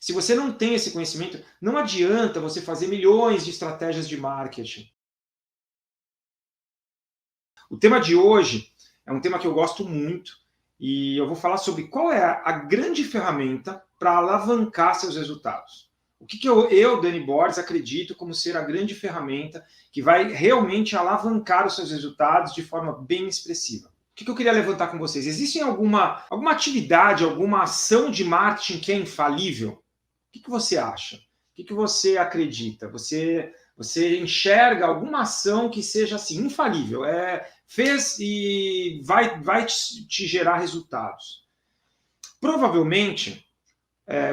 Se você não tem esse conhecimento, não adianta você fazer milhões de estratégias de marketing. O tema de hoje é um tema que eu gosto muito e eu vou falar sobre qual é a grande ferramenta para alavancar seus resultados. O que eu, Dani Borges, acredito como ser a grande ferramenta que vai realmente alavancar os seus resultados de forma bem expressiva. O que eu queria levantar com vocês? Existe alguma atividade, alguma ação de marketing que é infalível? O que você acha? O que você acredita? Você enxerga alguma ação que seja assim, infalível, fez e vai te gerar resultados? Provavelmente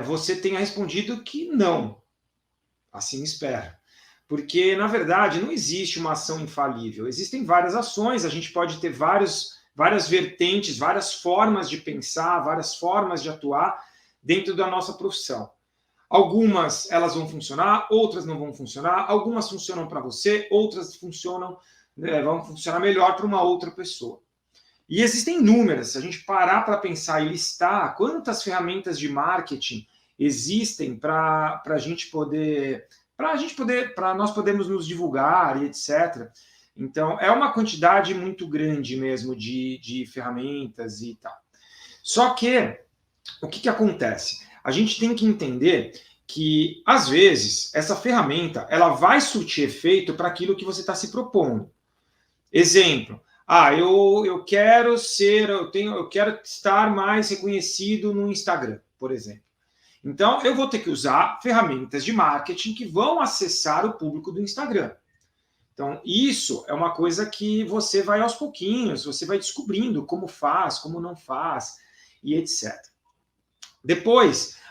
você tenha respondido que não, assim espero. Porque, na verdade, não existe uma ação infalível. Existem várias ações, a gente pode ter várias vertentes, várias formas de pensar, várias formas de atuar dentro da nossa profissão. Algumas elas vão funcionar, outras não vão funcionar, algumas funcionam para você, outras vão funcionar melhor para uma outra pessoa. E existem inúmeras, se a gente parar para pensar e listar quantas ferramentas de marketing existem para nós podermos nos divulgar e etc. Então, é uma quantidade muito grande mesmo de ferramentas e tal. Só que, o que acontece? A gente tem que entender que, às vezes, essa ferramenta ela vai surtir efeito para aquilo que você está se propondo. Exemplo, eu quero estar mais reconhecido no Instagram, por exemplo. Então, eu vou ter que usar ferramentas de marketing que vão acessar o público do Instagram. Então, isso é uma coisa que você vai aos pouquinhos, você vai descobrindo como faz, como não faz, e etc. Depois,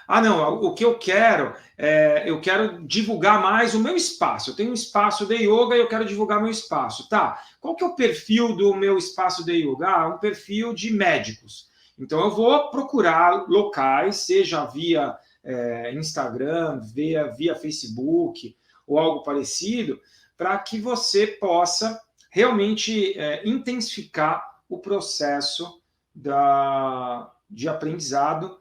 o que eu quero divulgar mais o meu espaço. Eu tenho um espaço de yoga e eu quero divulgar meu espaço. Tá, qual que é o perfil do meu espaço de yoga? Um perfil de médicos. Então, eu vou procurar locais, seja via Instagram, via Facebook ou algo parecido, para que você possa realmente intensificar o processo de aprendizado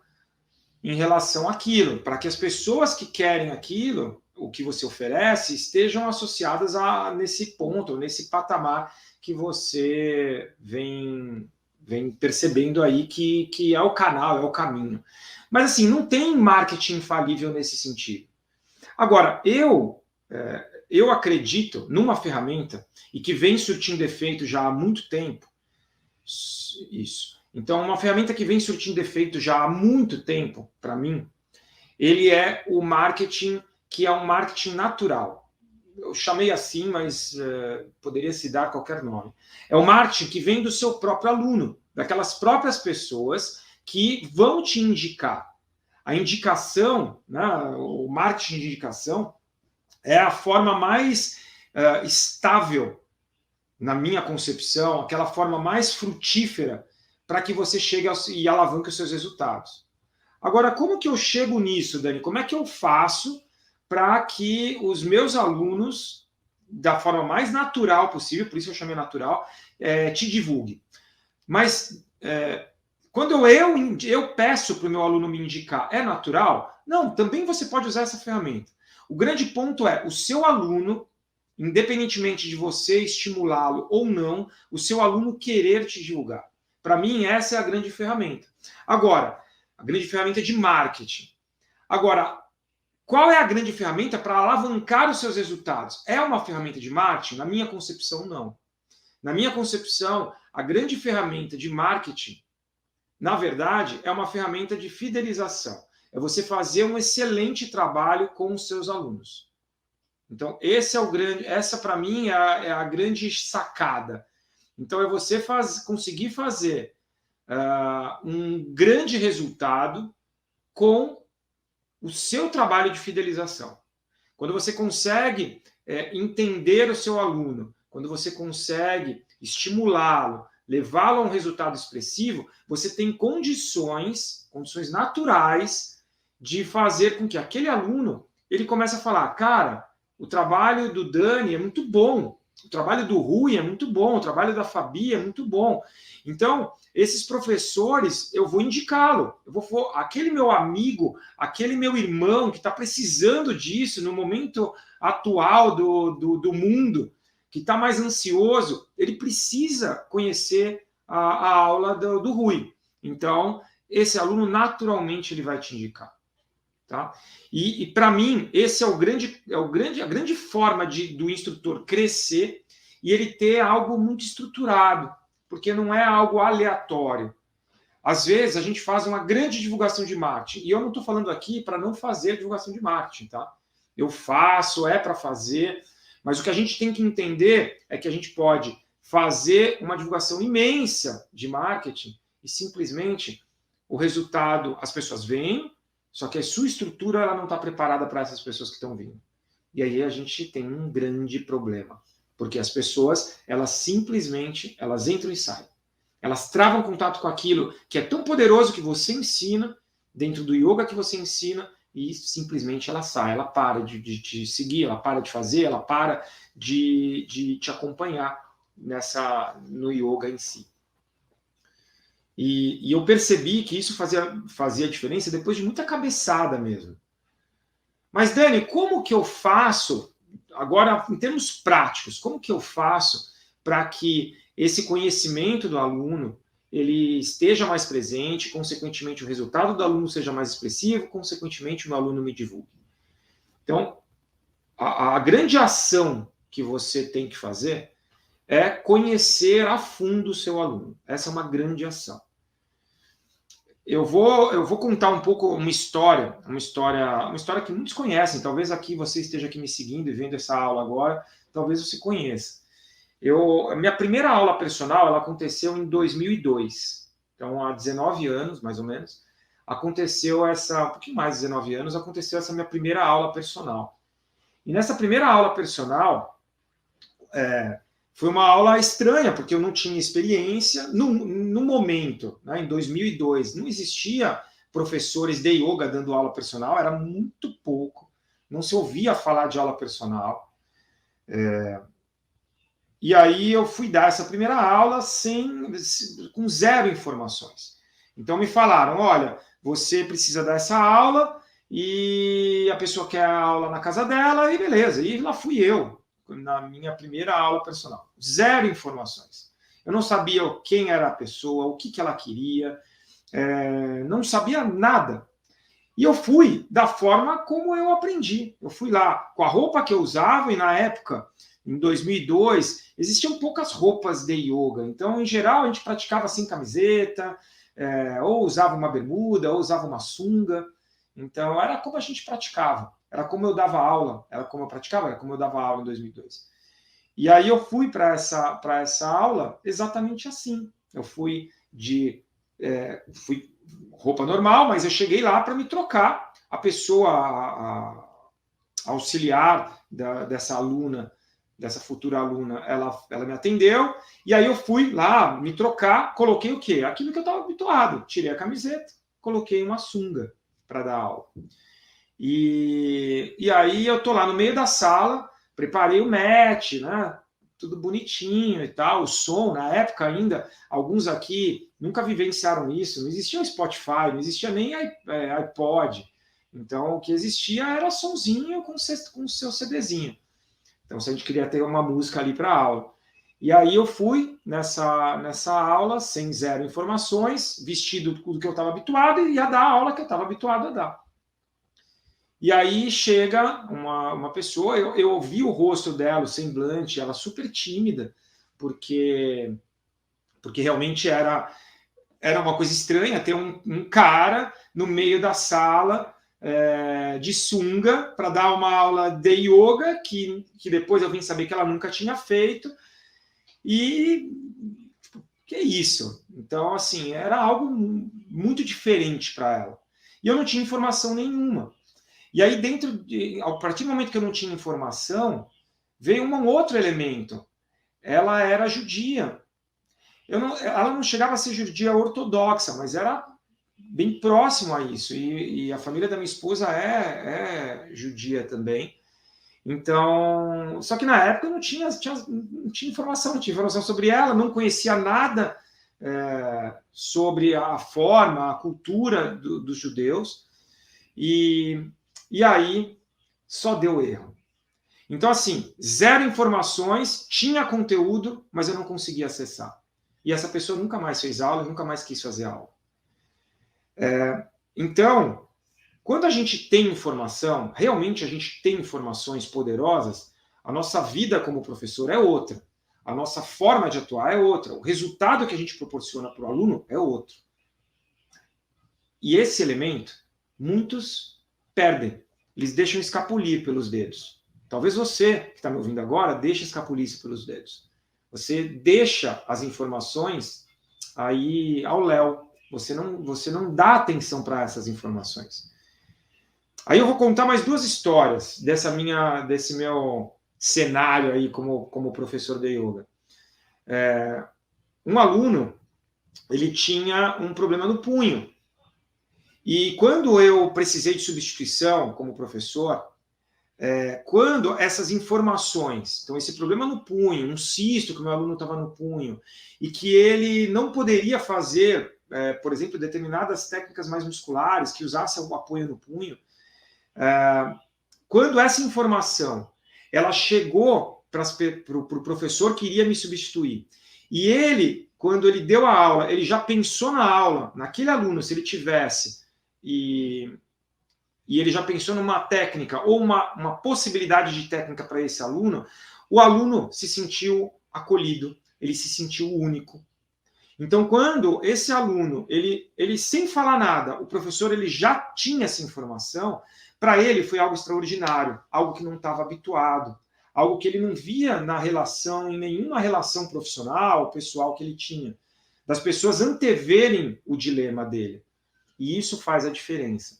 em relação àquilo, para que as pessoas que querem aquilo, o que você oferece, estejam associadas nesse ponto, nesse patamar que você vem percebendo aí que é o canal, é o caminho. Mas assim, não tem marketing infalível nesse sentido. Agora, eu acredito numa ferramenta e que vem surtindo efeito já há muito tempo. Isso. Então, uma ferramenta que vem surtindo efeito já há muito tempo, para mim, ele é o marketing, que é um marketing natural. Eu chamei assim, mas poderia se dar qualquer nome. É o marketing que vem do seu próprio aluno, daquelas próprias pessoas que vão te indicar. A indicação, né, o marketing de indicação, é a forma mais estável, na minha concepção, aquela forma mais frutífera para que você chegue e alavanque os seus resultados. Agora, como que eu chego nisso, Dani? Como é que eu faço para que os meus alunos, da forma mais natural possível, por isso eu chamei natural, te divulguem? Mas quando eu peço para o meu aluno me indicar, é natural? Não, também você pode usar essa ferramenta. O grande ponto é o seu aluno, independentemente de você estimulá-lo ou não, o seu aluno querer te divulgar. Para mim, essa é a grande ferramenta. Agora, a grande ferramenta de marketing. Agora, qual é a grande ferramenta para alavancar os seus resultados? É uma ferramenta de marketing? Na minha concepção, não. Na minha concepção, a grande ferramenta de marketing, na verdade, é uma ferramenta de fidelização. É você fazer um excelente trabalho com os seus alunos. Então, essa para mim é a grande sacada. Então, é você conseguir fazer um grande resultado com o seu trabalho de fidelização. Quando você consegue entender o seu aluno, quando você consegue estimulá-lo, levá-lo a um resultado expressivo, você tem condições naturais de fazer com que aquele aluno ele comece a falar, cara, o trabalho do Dani é muito bom, O trabalho do Rui é muito bom, o trabalho da Fabi é muito bom. Então, esses professores, eu vou indicá-lo. Aquele meu amigo, aquele meu irmão que está precisando disso no momento atual do mundo, que está mais ansioso, ele precisa conhecer a aula do Rui. Então, esse aluno naturalmente ele vai te indicar. Tá? E para mim, esse é a grande forma do instrutor crescer e ele ter algo muito estruturado, porque não é algo aleatório. Às vezes a gente faz uma grande divulgação de marketing, e eu não estou falando aqui para não fazer divulgação de marketing, tá? Eu faço, é para fazer, mas o que a gente tem que entender é que a gente pode fazer uma divulgação imensa de marketing e simplesmente o resultado, as pessoas veem, só que a sua estrutura ela não está preparada para essas pessoas que estão vindo. E aí a gente tem um grande problema, porque as pessoas, elas simplesmente, elas entram e saem. Elas travam contato com aquilo que é tão poderoso que você ensina, dentro do yoga que você ensina, e simplesmente ela sai, ela para de te seguir, ela para de fazer, ela para de te acompanhar no yoga em si. E eu percebi que isso fazia diferença depois de muita cabeçada mesmo. Mas, Dani, como que eu faço, agora em termos práticos, como que eu faço para que esse conhecimento do aluno ele esteja mais presente, consequentemente o resultado do aluno seja mais expressivo, consequentemente o meu aluno me divulgue? Então, a grande ação que você tem que fazer é conhecer a fundo o seu aluno. Essa é uma grande ação. Eu vou contar um pouco uma história que muitos conhecem. Talvez aqui você esteja aqui me seguindo e vendo essa aula agora, talvez você conheça. Minha primeira aula personal ela aconteceu em 2002. Então, há 19 anos, mais ou menos, um pouquinho mais de 19 anos, aconteceu essa minha primeira aula personal. E nessa primeira aula personal, foi uma aula estranha, porque eu não tinha experiência. No momento, né, em 2002, não existia professores de yoga dando aula personal, era muito pouco, não se ouvia falar de aula personal. E aí eu fui dar essa primeira aula com zero informações. Então me falaram, olha, você precisa dar essa aula e a pessoa quer a aula na casa dela, e beleza. E lá fui eu, na minha primeira aula personal. Zero informações. Eu não sabia quem era a pessoa, o que ela queria, não sabia nada. E eu fui da forma como eu aprendi. Eu fui lá com a roupa que eu usava, e na época, em 2002, existiam poucas roupas de yoga. Então, em geral, a gente praticava sem camiseta, ou usava uma bermuda, ou usava uma sunga. Então, era como a gente praticava. Era como eu dava aula. Era como eu praticava, era como eu dava aula em 2002. E aí eu fui para essa aula exatamente assim. Eu fui fui roupa normal, mas eu cheguei lá para me trocar. A pessoa a auxiliar dessa aluna, dessa futura aluna, ela me atendeu, e aí eu fui lá me trocar, coloquei o quê? Aquilo que eu estava habituado. Tirei a camiseta, coloquei uma sunga para dar aula. E aí eu tô lá no meio da sala, preparei o match, né? Tudo bonitinho e tal, o som, na época ainda, alguns aqui nunca vivenciaram isso, não existia o Spotify, não existia nem iPod. Então, o que existia era sonzinho com o seu CDzinho. Então, se a gente queria ter uma música ali para aula. E aí eu fui nessa aula, sem zero informações, vestido do que eu estava habituado, e ia dar a aula que eu estava habituado a dar. E aí chega uma pessoa, eu ouvi o rosto dela, o semblante, ela super tímida, porque realmente era uma coisa estranha ter um cara no meio da sala de sunga para dar uma aula de yoga, que depois eu vim saber que ela nunca tinha feito, e que é isso? Então, assim, era algo muito diferente para ela. E eu não tinha informação nenhuma. E aí, a partir do momento que eu não tinha informação, veio um outro elemento. Ela era judia. Ela não chegava a ser judia ortodoxa, mas era bem próximo a isso. E a família da minha esposa é judia também. Então, só que na época eu não tinha informação, não tinha informação sobre ela, não conhecia nada sobre a forma, a cultura dos judeus, e aí só deu erro. Então, assim, zero informações, tinha conteúdo, mas eu não conseguia acessar. E essa pessoa nunca mais fez aula, nunca mais quis fazer aula. Então, quando a gente tem informação, realmente a gente tem informações poderosas, a nossa vida como professor é outra. A nossa forma de atuar é outra. O resultado que a gente proporciona para o aluno é outro. E esse elemento, muitos perdem. Eles deixam escapulir pelos dedos. Talvez você, que está me ouvindo agora, deixe escapulir isso pelos dedos. Você deixa as informações aí ao léu. Você não dá atenção para essas informações. Aí eu vou contar mais duas histórias desse meu cenário aí como professor de yoga. Um aluno, ele tinha um problema no punho. E quando eu precisei de substituição como professor, quando essas informações, então esse problema no punho, um cisto que o meu aluno estava no punho, e que ele não poderia fazer, por exemplo, determinadas técnicas mais musculares, que usasse o apoio no punho, quando essa informação ela chegou para o professor que iria me substituir, e ele, quando ele deu a aula, ele já pensou na aula, naquele aluno, se ele tivesse, e ele já pensou numa técnica ou uma possibilidade de técnica para esse aluno, o aluno se sentiu acolhido, ele se sentiu único. Então, quando esse aluno, ele sem falar nada, o professor ele já tinha essa informação, para ele foi algo extraordinário, algo que não estava habituado, algo que ele não via na relação, em nenhuma relação profissional, pessoal que ele tinha, das pessoas anteverem o dilema dele. E isso faz a diferença.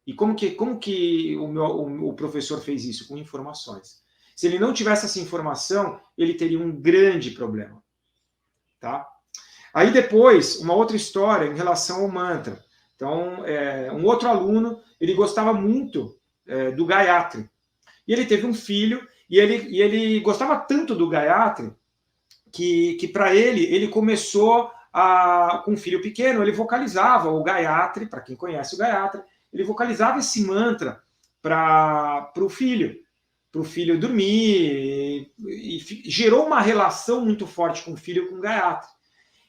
E como que o professor fez isso? Com informações. Se ele não tivesse essa informação, ele teria um grande problema. Tá? Aí depois, uma outra história em relação ao mantra. Então, um outro aluno, ele gostava muito do Gayatri. E ele teve um filho, e ele gostava tanto do Gayatri, que para ele começou com um filho pequeno, ele vocalizava o Gayatri, para quem conhece o Gayatri, ele vocalizava esse mantra para o filho dormir, e gerou uma relação muito forte com o filho, com o Gayatri.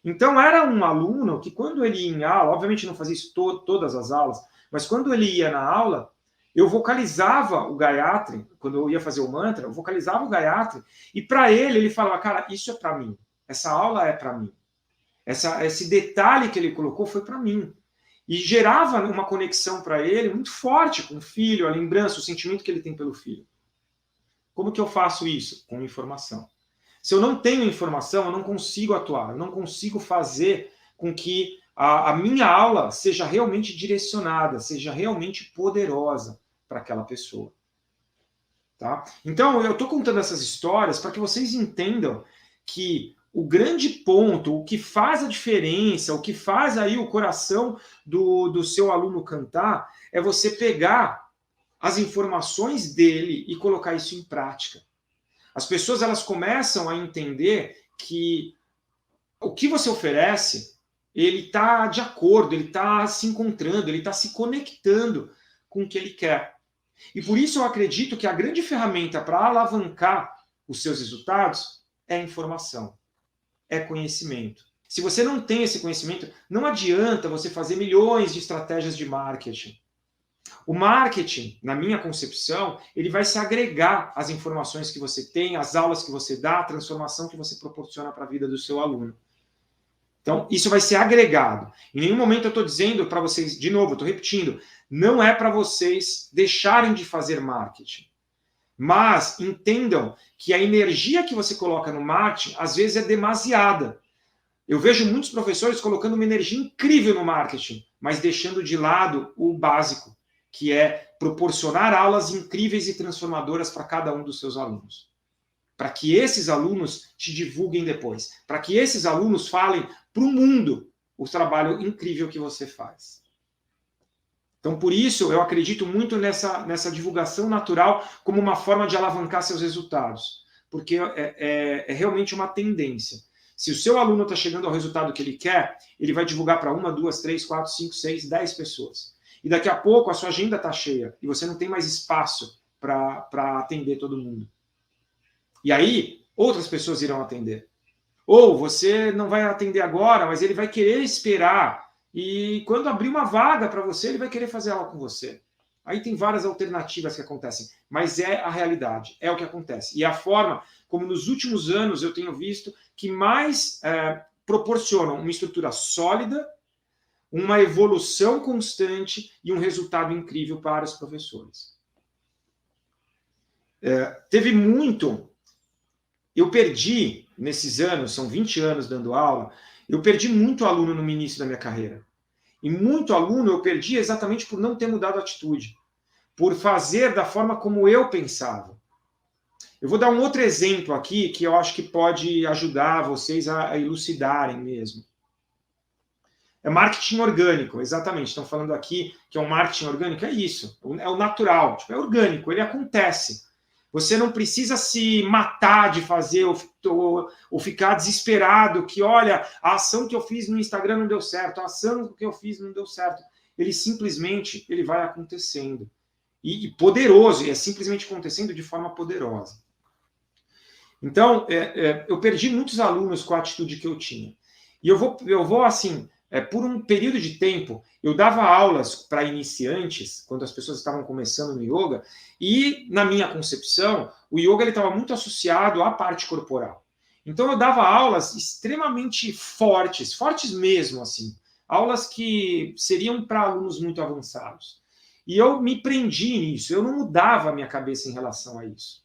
Então, era um aluno que, quando ele ia em aula, obviamente não fazia isso todas as aulas, mas quando ele ia na aula, eu vocalizava o Gayatri, quando eu ia fazer o mantra, eu vocalizava o Gayatri, e para ele falava, cara, isso é para mim, essa aula é para mim. Esse detalhe que ele colocou foi para mim. E gerava uma conexão para ele muito forte com o filho, a lembrança, o sentimento que ele tem pelo filho. Como que eu faço isso? Com informação. Se eu não tenho informação, eu não consigo atuar, eu não consigo fazer com que a minha aula seja realmente direcionada, seja realmente poderosa para aquela pessoa. Tá? Então, eu estou contando essas histórias para que vocês entendam que o grande ponto, o que faz a diferença, o que faz aí o coração do seu aluno cantar, é você pegar as informações dele e colocar isso em prática. As pessoas elas começam a entender que o que você oferece, ele está de acordo, ele está se encontrando, ele está se conectando com o que ele quer. E por isso eu acredito que a grande ferramenta para alavancar os seus resultados é a informação, é conhecimento. Se você não tem esse conhecimento, não adianta você fazer milhões de estratégias de marketing. O marketing, na minha concepção, ele vai se agregar às informações que você tem, às aulas que você dá, à transformação que você proporciona para a vida do seu aluno. Então, isso vai ser agregado. Em nenhum momento eu estou dizendo para vocês, de novo, estou repetindo, não é para vocês deixarem de fazer marketing. Mas entendam que a energia que você coloca no marketing, às vezes, é demasiada. Eu vejo muitos professores colocando uma energia incrível no marketing, mas deixando de lado o básico, que é proporcionar aulas incríveis e transformadoras para cada um dos seus alunos. Para que esses alunos te divulguem depois. Para que esses alunos falem para o mundo o trabalho incrível que você faz. Então, por isso, eu acredito muito nessa divulgação natural como uma forma de alavancar seus resultados, porque é realmente uma tendência. Se o seu aluno está chegando ao resultado que ele quer, ele vai divulgar para 1, 2, 3, 4, 5, 6, 10 pessoas. E daqui a pouco a sua agenda está cheia e você não tem mais espaço para atender todo mundo. E aí, outras pessoas irão atender. Ou você não vai atender agora, mas ele vai querer esperar. E quando abrir uma vaga para você, ele vai querer fazer aula com você. Aí tem várias alternativas que acontecem, mas é a realidade, é o que acontece. E a forma como nos últimos anos eu tenho visto que mais proporcionam uma estrutura sólida, uma evolução constante e um resultado incrível para os professores. Teve muito... Eu perdi, nesses anos, são 20 anos dando aula, eu perdi muito aluno no início da minha carreira. E muito aluno eu perdi exatamente por não ter mudado a atitude, por fazer da forma como eu pensava. Eu vou dar um outro exemplo aqui que eu acho que pode ajudar vocês a elucidarem mesmo. É marketing orgânico, exatamente. Estão falando aqui que é um marketing orgânico, é isso, é o natural, tipo, é orgânico, ele acontece. Você não precisa se matar de fazer ou ficar desesperado que, olha, a ação que eu fiz no Instagram não deu certo, a ação que eu fiz não deu certo. Ele simplesmente vai acontecendo. E poderoso, e é simplesmente acontecendo de forma poderosa. Então, eu perdi muitos alunos com a atitude que eu tinha. E eu vou assim, por um período de tempo, eu dava aulas para iniciantes, quando as pessoas estavam começando no yoga, e, na minha concepção, o yoga estava muito associado à parte corporal. Então, eu dava aulas extremamente fortes, fortes mesmo, assim, aulas que seriam para alunos muito avançados. E eu me prendi nisso, eu não mudava a minha cabeça em relação a isso.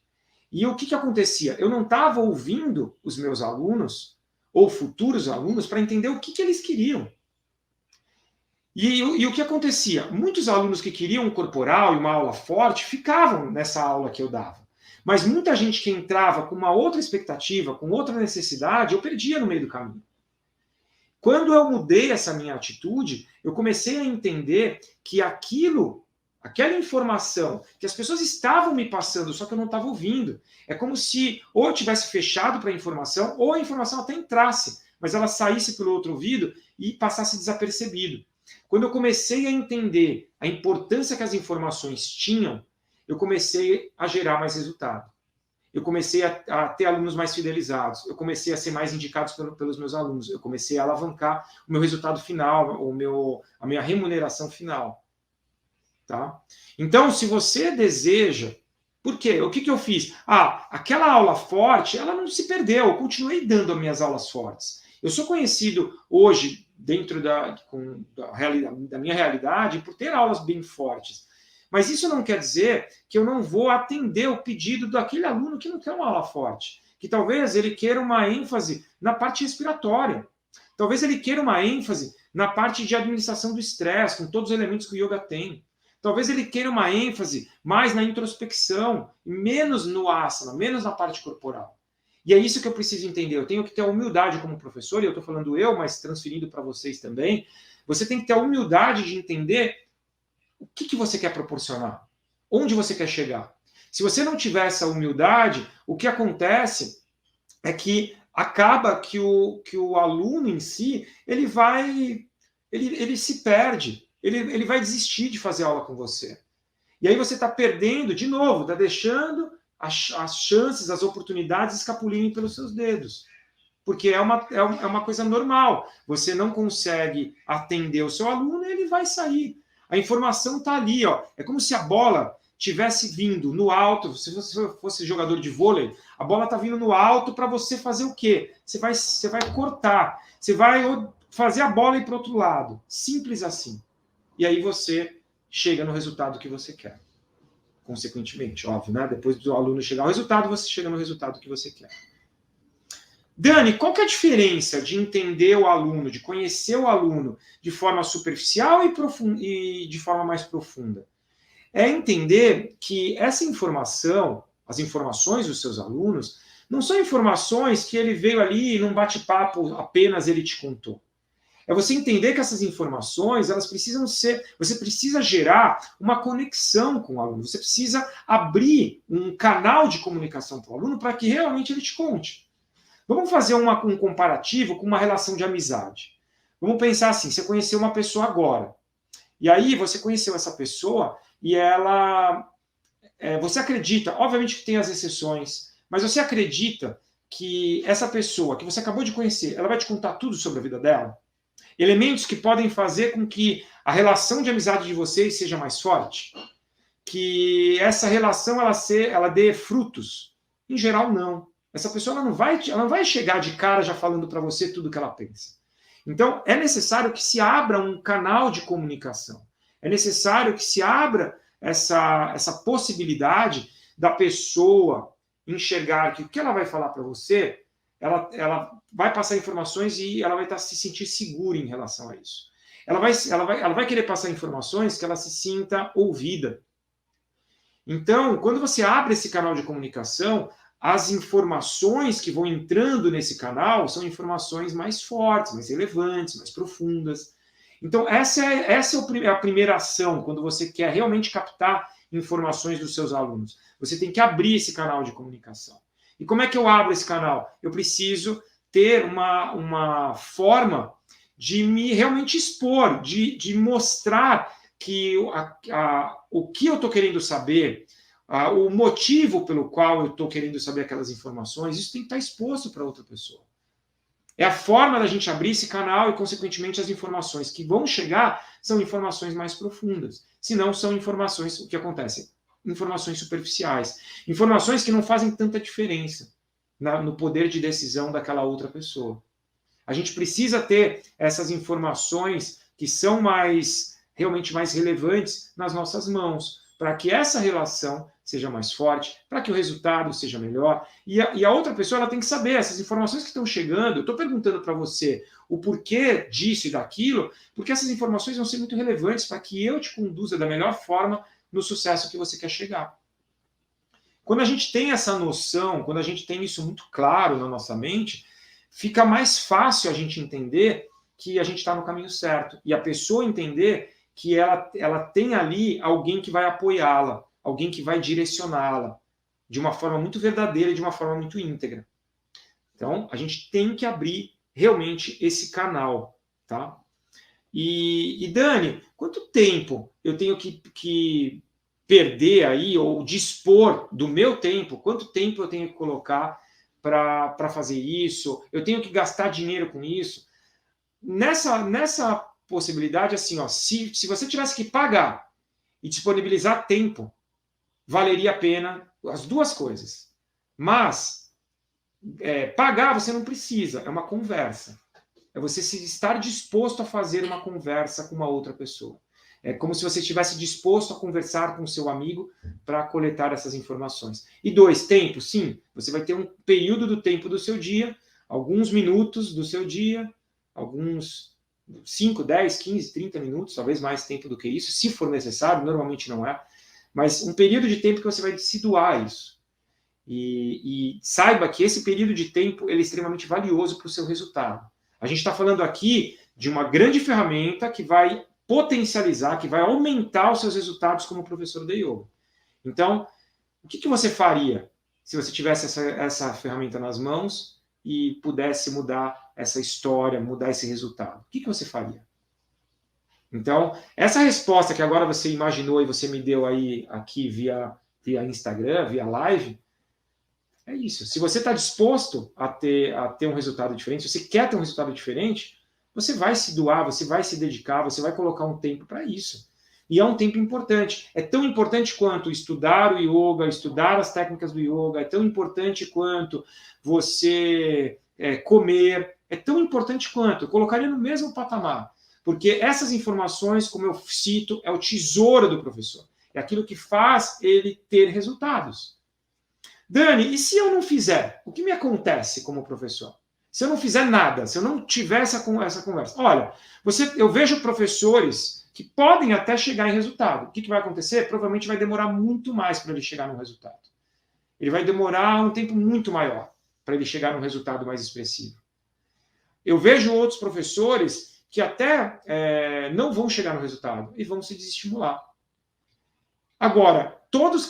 E o que acontecia? Eu não estava ouvindo os meus alunos, ou futuros alunos, para entender o que eles queriam. E o que acontecia? Muitos alunos que queriam um corporal e uma aula forte ficavam nessa aula que eu dava. Mas muita gente que entrava com uma outra expectativa, com outra necessidade, eu perdia no meio do caminho. Quando eu mudei essa minha atitude, eu comecei a entender que aquela informação que as pessoas estavam me passando, só que eu não estava ouvindo. É como se ou eu tivesse fechado para a informação, ou a informação até entrasse, mas ela saísse pelo outro ouvido e passasse desapercebido. Quando eu comecei a entender a importância que as informações tinham, eu comecei a gerar mais resultado. Eu comecei a ter alunos mais fidelizados, eu comecei a ser mais indicados pelos meus alunos, eu comecei a alavancar o meu resultado final, a minha remuneração final. Tá? Então, se você deseja... Por quê? O que eu fiz? Aquela aula forte, ela não se perdeu, eu continuei dando as minhas aulas fortes. Eu sou conhecido hoje, dentro da minha realidade, por ter aulas bem fortes. Mas isso não quer dizer que eu não vou atender o pedido daquele aluno que não quer uma aula forte. Que talvez ele queira uma ênfase na parte respiratória. Talvez ele queira uma ênfase na parte de administração do estresse, com todos os elementos que o yoga tem. Talvez ele queira uma ênfase mais na introspecção, menos no asana, menos na parte corporal. E é isso que eu preciso entender. Eu tenho que ter a humildade como professor, e eu estou falando eu, mas transferindo para vocês também. Você tem que ter a humildade de entender o que você quer proporcionar, onde você quer chegar. Se você não tiver essa humildade, o que acontece é que acaba que o aluno em si, ele se perde, ele vai desistir de fazer aula com você. E aí você está perdendo, de novo, está deixando as chances, as oportunidades escapulirem pelos seus dedos. Porque é uma coisa normal. Você não consegue atender o seu aluno, ele vai sair. A informação está ali. Ó. É como se a bola tivesse vindo no alto. Se você fosse jogador de vôlei, a bola está vindo no alto para você fazer o quê? Você vai cortar. Você vai fazer a bola ir para o outro lado. Simples assim. E aí você chega no resultado que você quer. Consequentemente, óbvio, né? Depois do aluno chegar ao resultado, você chega no resultado que você quer. Dani, qual que é a diferença de entender o aluno, de conhecer o aluno de forma superficial e de forma mais profunda? É entender que essa informação, as informações dos seus alunos, não são informações que ele veio ali e num bate-papo apenas ele te contou. É você entender que essas informações, elas precisam ser... Você precisa gerar uma conexão com o aluno. Você precisa abrir um canal de comunicação para o aluno para que realmente ele te conte. Vamos fazer um comparativo com uma relação de amizade. Vamos pensar assim, você conheceu uma pessoa agora. E aí você conheceu essa pessoa e ela... você acredita, obviamente que tem as exceções, mas você acredita que essa pessoa que você acabou de conhecer, ela vai te contar tudo sobre a vida dela? Elementos que podem fazer com que a relação de amizade de vocês seja mais forte? Que essa relação ela dê frutos? Em geral, não. Essa pessoa ela não vai chegar de cara já falando para você tudo o que ela pensa. Então, é necessário que se abra um canal de comunicação. É necessário que se abra essa possibilidade da pessoa enxergar que o que ela vai falar para você, ela vai passar informações e ela vai se sentir segura em relação a isso. Ela vai querer passar informações que ela se sinta ouvida. Então, quando você abre esse canal de comunicação, as informações que vão entrando nesse canal são informações mais fortes, mais relevantes, mais profundas. Então, essa é a primeira ação, quando você quer realmente captar informações dos seus alunos. Você tem que abrir esse canal de comunicação. E como é que eu abro esse canal? Eu preciso ter uma forma de me realmente expor, de mostrar que o que eu estou querendo saber, o motivo pelo qual eu estou querendo saber aquelas informações, isso tem que estar exposto para outra pessoa. É a forma da gente abrir esse canal e, consequentemente, as informações que vão chegar são informações mais profundas. Se não, são informações, o que acontece? Informações superficiais. Informações que não fazem tanta diferença no poder de decisão daquela outra pessoa. A gente precisa ter essas informações que são realmente mais relevantes nas nossas mãos, para que essa relação seja mais forte, para que o resultado seja melhor. E a outra pessoa ela tem que saber, essas informações que estão chegando, eu estou perguntando para você o porquê disso e daquilo, porque essas informações vão ser muito relevantes para que eu te conduza da melhor forma no sucesso que você quer chegar. Quando a gente tem essa noção, quando a gente tem isso muito claro na nossa mente, fica mais fácil a gente entender que a gente está no caminho certo. E a pessoa entender que ela tem ali alguém que vai apoiá-la, alguém que vai direcioná-la de uma forma muito verdadeira e de uma forma muito íntegra. Então, a gente tem que abrir realmente esse canal, tá? E Dani, quanto tempo eu tenho que perder aí, ou dispor do meu tempo, quanto tempo eu tenho que colocar para fazer isso? Eu tenho que gastar dinheiro com isso? Nessa possibilidade, assim, ó, se você tivesse que pagar e disponibilizar tempo, valeria a pena as duas coisas. Mas pagar você não precisa, é uma conversa. É você estar disposto a fazer uma conversa com uma outra pessoa. É como se você estivesse disposto a conversar com o seu amigo para coletar essas informações. E dois, tempo, sim. Você vai ter um período do tempo do seu dia, alguns minutos do seu dia, alguns 5, 10, 15, 30 minutos, talvez mais tempo do que isso, se for necessário, normalmente não é, mas um período de tempo que você vai se doar a isso. E saiba que esse período de tempo ele é extremamente valioso para o seu resultado. A gente está falando aqui de uma grande ferramenta que vai potencializar, que vai aumentar os seus resultados como professor de yoga. Então, o que você faria se você tivesse essa ferramenta nas mãos e pudesse mudar essa história, mudar esse resultado? O que você faria? Então, essa resposta que agora você imaginou e você me deu aí aqui via Instagram, via live, é isso. Se você está disposto a ter um resultado diferente, se você quer ter um resultado diferente, você vai se doar, você vai se dedicar, você vai colocar um tempo para isso. E é um tempo importante. É tão importante quanto estudar o yoga, estudar as técnicas do yoga, é tão importante quanto você comer, é tão importante quanto. Eu colocaria no mesmo patamar. Porque essas informações, como eu cito, é o tesouro do professor. É aquilo que faz ele ter resultados. Dani, e se eu não fizer? O que me acontece como professor? Se eu não fizer nada, se eu não tiver essa conversa. Olha, eu vejo professores que podem até chegar em resultado. O que vai acontecer? Provavelmente vai demorar muito mais para ele chegar no resultado. Ele vai demorar um tempo muito maior para ele chegar num resultado mais expressivo. Eu vejo outros professores que até não vão chegar no resultado e vão se desestimular. Agora, todas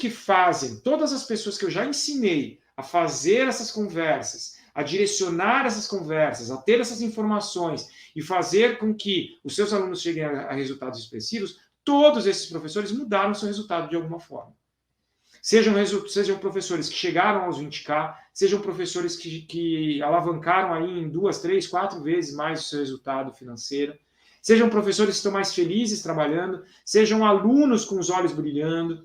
as pessoas que eu já ensinei a fazer essas conversas, a direcionar essas conversas, a ter essas informações e fazer com que os seus alunos cheguem a resultados expressivos, todos esses professores mudaram seu resultado de alguma forma. Sejam professores que chegaram aos 20K, sejam professores que alavancaram aí em 2, 3, 4 vezes mais o seu resultado financeiro, sejam professores que estão mais felizes trabalhando, sejam alunos com os olhos brilhando.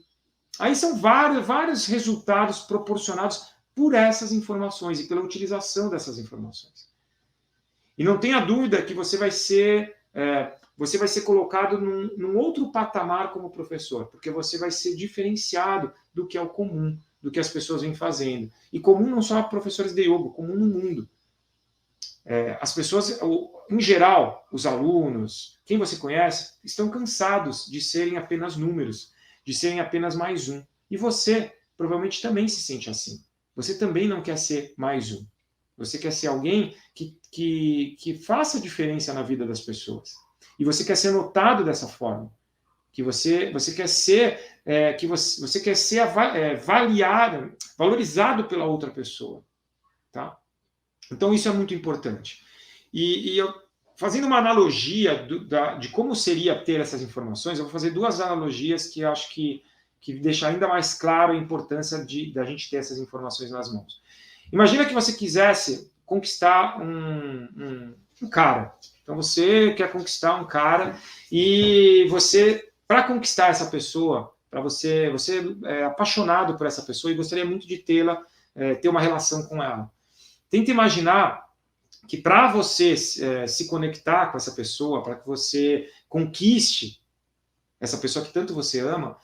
Aí são vários resultados proporcionados por essas informações e pela utilização dessas informações. E não tenha dúvida que você vai ser colocado num outro patamar como professor, porque você vai ser diferenciado do que é o comum, do que as pessoas vêm fazendo. E comum não só professores de yoga, comum no mundo. As pessoas, em geral, os alunos, quem você conhece, estão cansados de serem apenas números, de serem apenas mais um. E você provavelmente também se sente assim. Você também não quer ser mais um. Você quer ser alguém que faça diferença na vida das pessoas. E você quer ser notado dessa forma. Que você quer ser, você quer ser valorizado pela outra pessoa. Tá? Então, isso é muito importante. E eu, fazendo uma analogia de como seria ter essas informações, eu vou fazer 2 analogias que eu acho que deixam ainda mais claro a importância da gente ter essas informações nas mãos. Imagina que você quisesse conquistar um cara. Então, você quer conquistar um cara e você, para conquistar essa pessoa, você é apaixonado por essa pessoa e gostaria muito de ter uma relação com ela. Tenta imaginar que para você se conectar com essa pessoa, para que você conquiste essa pessoa que tanto você ama,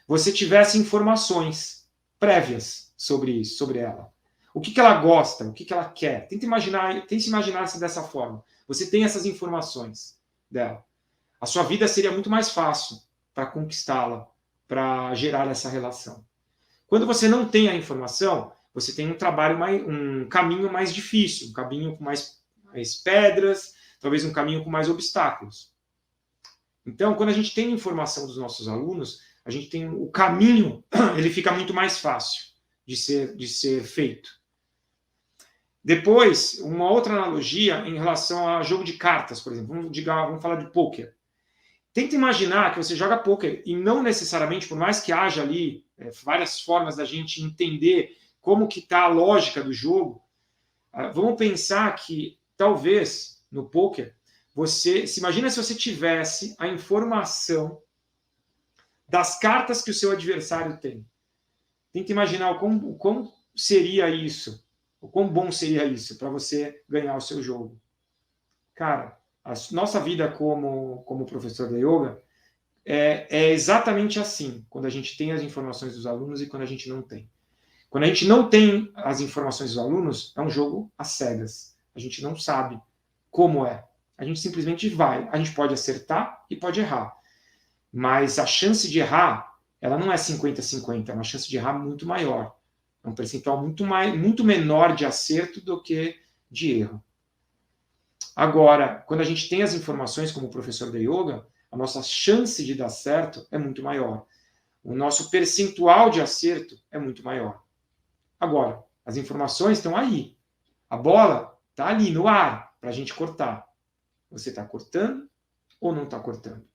você tivesse informações prévias sobre ela. O que ela gosta, o que ela quer. Tente imaginar-se dessa forma. Você tem essas informações dela. A sua vida seria muito mais fácil para conquistá-la, para gerar essa relação. Quando você não tem a informação, você tem um caminho mais difícil, um caminho com mais pedras, talvez um caminho com mais obstáculos. Então, quando a gente tem informação dos nossos alunos, a gente tem o caminho, ele fica muito mais fácil de ser feito. Depois, uma outra analogia em relação a jogo de cartas, por exemplo. Vamos falar de pôquer. Tenta imaginar que você joga pôquer e não necessariamente, por mais que haja ali várias formas da gente entender como que está a lógica do jogo, vamos pensar que talvez no pôquer imagina se você tivesse a informação das cartas que o seu adversário tem. Tenta imaginar o quão seria isso, o quão bom seria isso para você ganhar o seu jogo. Cara, a nossa vida como professor de yoga é exatamente assim, quando a gente tem as informações dos alunos e quando a gente não tem. Quando a gente não tem as informações dos alunos, é um jogo às cegas. A gente não sabe como é. A gente simplesmente vai. A gente pode acertar e pode errar. Mas a chance de errar, ela não é 50-50, é uma chance de errar muito maior. É um percentual muito menor de acerto do que de erro. Agora, quando a gente tem as informações como professor de yoga, a nossa chance de dar certo é muito maior. O nosso percentual de acerto é muito maior. Agora, as informações estão aí. A bola está ali no ar para a gente cortar. Você está cortando ou não está cortando?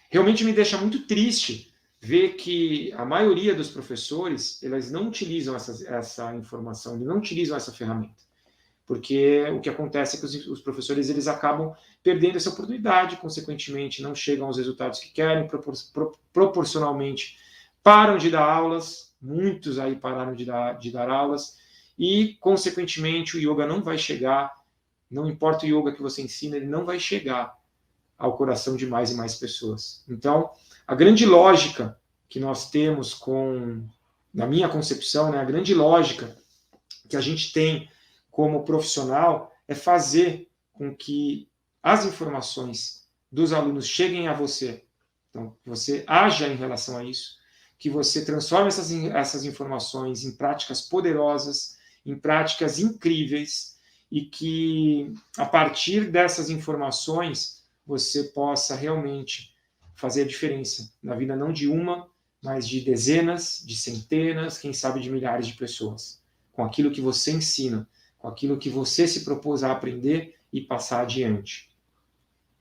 Realmente me deixa muito triste ver que a maioria dos professores, eles não utilizam essa informação, eles não utilizam essa ferramenta. Porque o que acontece é que os professores eles acabam perdendo essa oportunidade, consequentemente não chegam aos resultados que querem, proporcionalmente param de dar aulas, muitos aí pararam de dar aulas, e, consequentemente, o yoga não vai chegar, não importa o yoga que você ensina, ele não vai chegar ao coração de mais e mais pessoas. Então, a grande lógica que nós temos na minha concepção, né, a grande lógica que a gente tem como profissional é fazer com que as informações dos alunos cheguem a você. Então, que você haja em relação a isso, que você transforme essas informações em práticas poderosas, em práticas incríveis, e que, a partir dessas informações, você possa realmente fazer a diferença na vida não de uma, mas de dezenas, de centenas, quem sabe de milhares de pessoas, com aquilo que você ensina, com aquilo que você se propôs a aprender e passar adiante.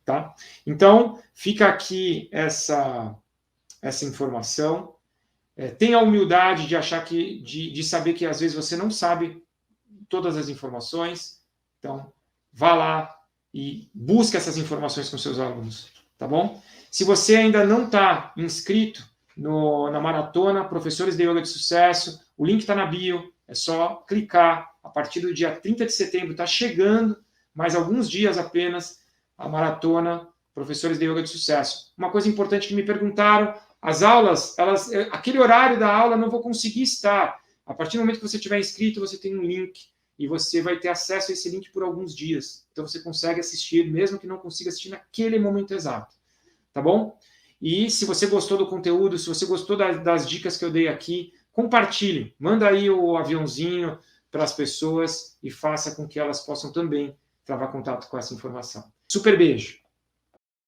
Tá? Então, fica aqui essa informação. Tenha a humildade de achar de saber que às vezes você não sabe todas as informações. Então, vá lá e busque essas informações com seus alunos, tá bom? Se você ainda não está inscrito na maratona Professores de Yoga de Sucesso, o link está na bio, é só clicar. A partir do dia 30 de setembro está chegando, mais alguns dias apenas, a maratona Professores de Yoga de Sucesso. Uma coisa importante que me perguntaram, as aulas, aquele horário da aula não vou conseguir estar. A partir do momento que você estiver inscrito, você tem um link e você vai ter acesso a esse link por alguns dias. Então você consegue assistir, mesmo que não consiga assistir naquele momento exato. Tá bom? E se você gostou do conteúdo, se você gostou das dicas que eu dei aqui, compartilhe. Manda aí o aviãozinho para as pessoas e faça com que elas possam também travar contato com essa informação. Super beijo!